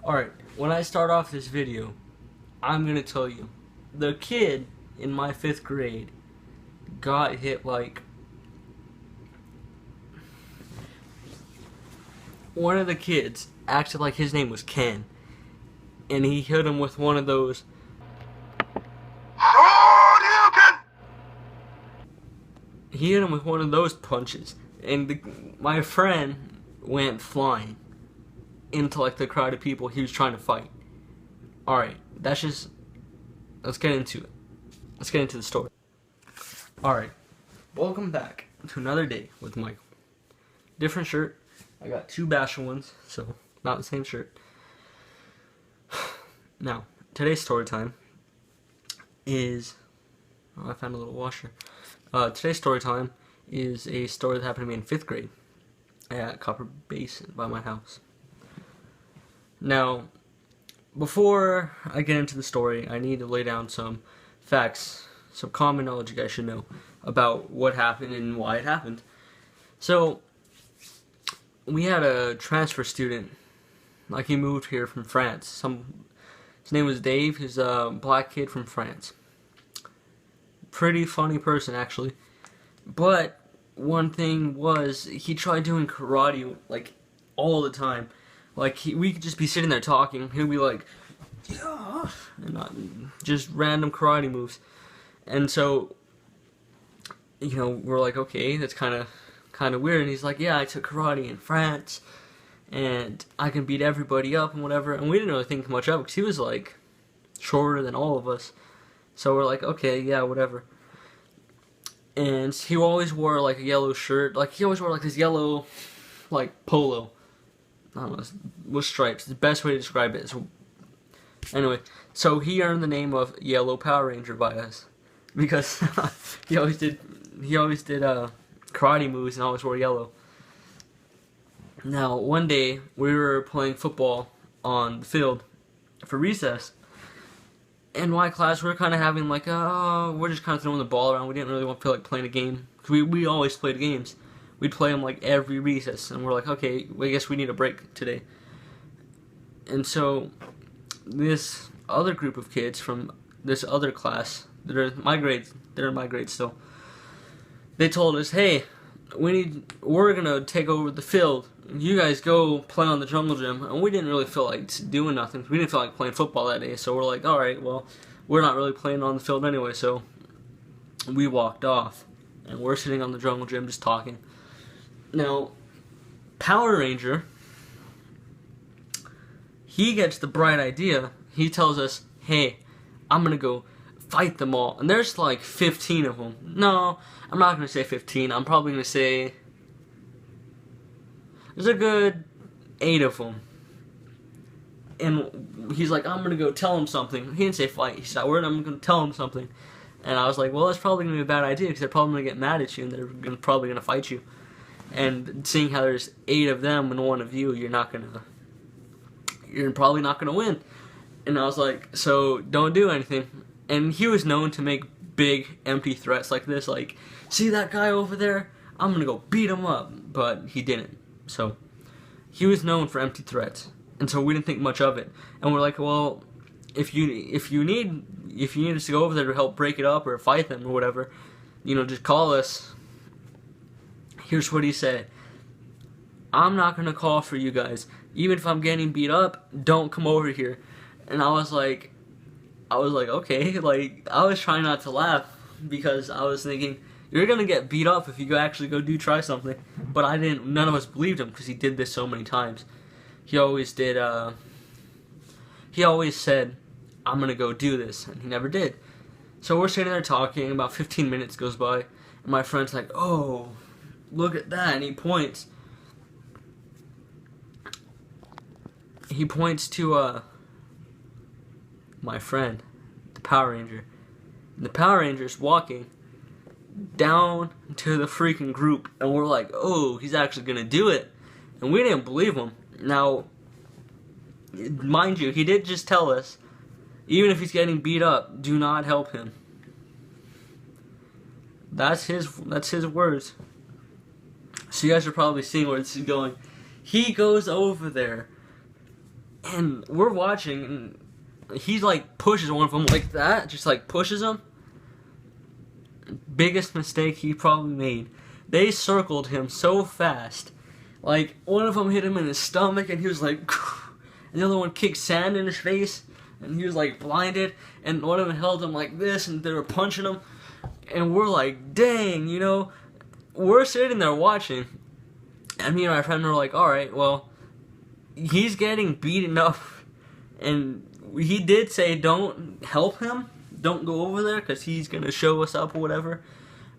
Alright, when I start off this video, I'm gonna tell you, the kid in my 5th grade got hit like... One of the kids acted like his name was Ken, and he hit him with one of those... shuryuken! He hit him with one of those punches, and my friend went flying into like the crowd of people he was trying to fight. Alright, let's get into it. Let's get into the story. Alright, welcome back to another day with Michael. Different shirt. I got 2 bashful ones, so not the same shirt. Now, today's story time is... Oh, I found a little washer. Today's story time is a story that happened to me in 5th grade at Copper Basin by my house. Now, before I get into the story, I need to lay down some facts, some common knowledge you guys should know about what happened and why it happened. So, we had a transfer student, like he moved here from France. His name was Dave. He's a black kid from France. Pretty funny person, actually. But one thing was, he tried doing karate like all the time. Like, we could just be sitting there talking, he'd be like, yeah, and just random karate moves. And so, you know, we're like, okay, that's kind of weird. And he's like, yeah, I took karate in France, and I can beat everybody up and whatever. And we didn't really think much of it, because he was like shorter than all of us. So we're like, okay, yeah, whatever. And he always wore like a yellow shirt, like he always wore like this yellow, like polo. I don't know, with stripes. The best way to describe it is... Anyway, so he earned the name of Yellow Power Ranger by us, because he always did karate moves and always wore yellow. Now, one day we were playing football on the field for recess. In my class, we were kind of having like, we're just kind of throwing the ball around. We didn't really feel like playing a game, because we always played games. We'd play them like every recess, and we're like, okay, I guess we need a break today. And so, this other group of kids from this other class, they're in my grade still, they told us, hey, we're gonna take over the field. You guys go play on the jungle gym. And we didn't really feel like doing nothing. We didn't feel like playing football that day, so we're like, alright, well, we're not really playing on the field anyway, so we walked off. And we're sitting on the jungle gym just talking. Now, Power Ranger, he gets the bright idea. He tells us, hey, I'm gonna go fight them all. And there's like 15 of them. No, I'm not gonna say 15. I'm probably gonna say there's a good 8 of them. And he's like, I'm gonna go tell him something. He didn't say fight. He said, I'm gonna tell him something. And I was like, well, that's probably gonna be a bad idea, because they're probably gonna get mad at you, and they're probably gonna fight you. And seeing how there's 8 of them and 1 of you, you're probably not gonna win. And I was like, so don't do anything. And he was known to make big, empty threats like this, like, see that guy over there? I'm gonna go beat him up. But he didn't. So he was known for empty threats, and so we didn't think much of it. And we're like, well, if you need us to go over there to help break it up or fight them or whatever, you know, just call us. Here's what he said: I'm not gonna call for you guys. Even if I'm getting beat up, don't come over here. And I was like, okay. Like, I was trying not to laugh, because I was thinking, you're gonna get beat up if you actually go try something. But none of us believed him, because he did this so many times. He always said, I'm gonna go do this, and he never did. So we're sitting there talking, about 15 minutes goes by, and my friend's like, oh, look at that, and he points to my friend, the Power Ranger. And the Power Ranger's walking down to the freaking group, and we're like, oh, he's actually gonna do it. And we didn't believe him. Now, mind you, he did just tell us, even if he's getting beat up, do not help him. That's his words. So you guys are probably seeing where this is going. He goes over there, And we're watching, and he like pushes one of them like that, just like pushes him. Biggest mistake he probably made. They circled him so fast. Like, one of them hit him in his stomach, and he was like, and the other one kicked sand in his face, and he was like blinded, and one of them held him like this, and they were punching him, and we're like, dang, you know, we're sitting there watching, and me and my friend were like, alright, well, he's getting beaten up, and he did say don't help him, don't go over there, because he's going to show us up or whatever.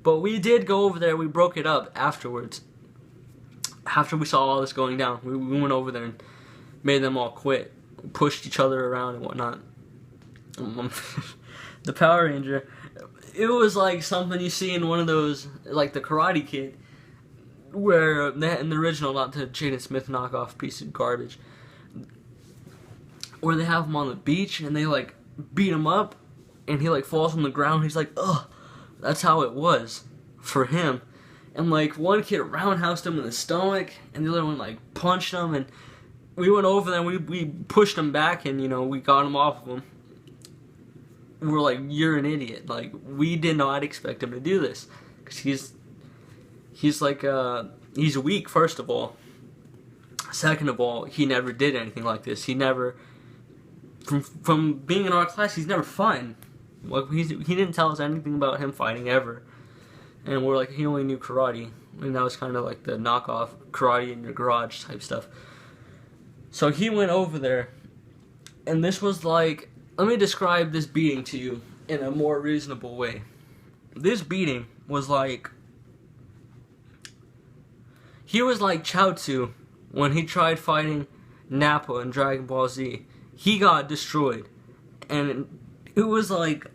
But we did go over there. We broke it up afterwards. After we saw all this going down, we went over there and made them all quit. Pushed each other around and whatnot. The Power Ranger, it was like something you see in one of those, like the Karate Kid, where in the original, not the Jaden Smith knockoff piece of garbage, where they have him on the beach and they like beat him up. And he like falls on the ground. He's like, ugh. That's how it was for him. And like one kid roundhoused him in the stomach, and the other one like punched him. And we went over there and we pushed him back, and you know we got him off of him. We're like, you're an idiot. Like, we did not expect him to do this, because he's like he's weak, first of all. Second of all, he never did anything like this. He never, from being in our class, he's never fought. Like, he didn't tell us anything about him fighting ever. And we're like, he only knew karate. And that was kind of like the knockoff karate in your garage type stuff. So he went over there. And this was like, let me describe this beating to you in a more reasonable way. This beating was like, he was like Chaozu when he tried fighting Nappa in Dragon Ball Z. He got destroyed. And it was like,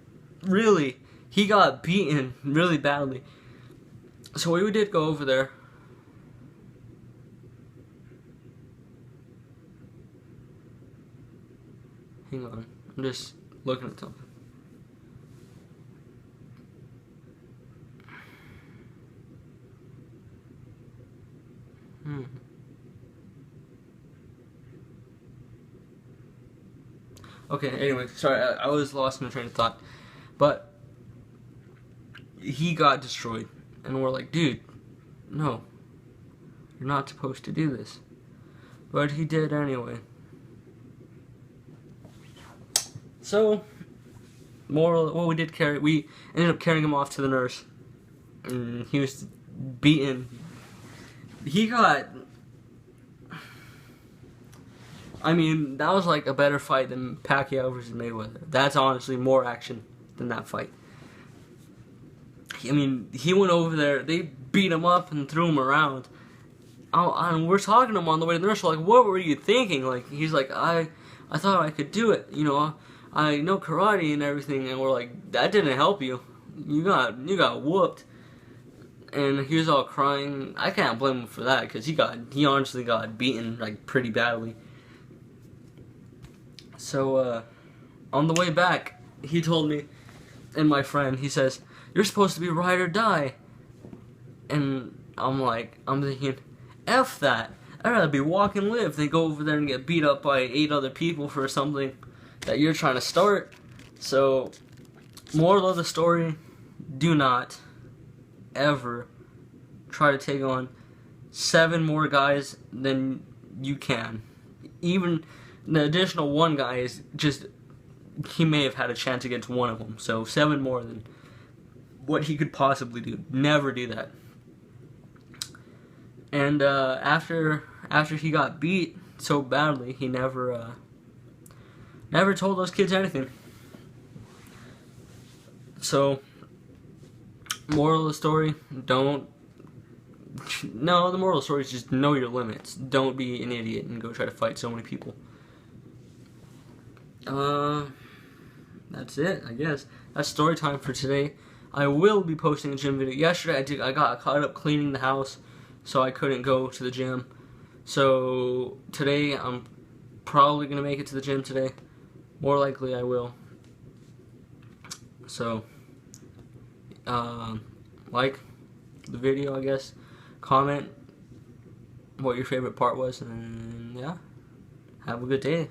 really, he got beaten really badly. So we did go over there. Hang on, I'm just looking at something. Okay, anyway, sorry, I was lost in the train of thought. But he got destroyed. And we're like, dude, no. You're not supposed to do this. But he did anyway. So, moral, well, we ended up carrying him off to the nurse. And he was beaten. He got... I mean, that was like a better fight than Pacquiao versus Mayweather. That's honestly more action than that fight. I mean, he went over there, they beat him up and threw him around. And we're talking to him on the way to the nurse, we're like, what were you thinking? Like, he's like, I thought I could do it, you know, I know karate and everything. And we're like, that didn't help you. You got whooped. And he was all crying. I can't blame him for that, because he honestly got beaten, like, pretty badly. So, on the way back, he told me, and my friend, he says, you're supposed to be ride or die. And I'm thinking, F that. I'd rather be walk and live than go over there and get beat up by 8 other people for something that you're trying to start. So, moral of the story, do not ever try to take on 7 more guys than you can. Even the additional 1 guy is just, he may have had a chance against 1 of them. So 7 more than what he could possibly do. Never do that. And after he got beat so badly, he never told those kids anything. So, moral of the story, the moral of the story is just know your limits. Don't be an idiot and go try to fight so many people. That's it, I guess. That's story time for today. I will be posting a gym video. Yesterday I got caught up cleaning the house, so I couldn't go to the gym. So today I'm probably gonna make it to the gym today. More likely I will. So like the video, I guess. Comment what your favorite part was, and yeah. Have a good day.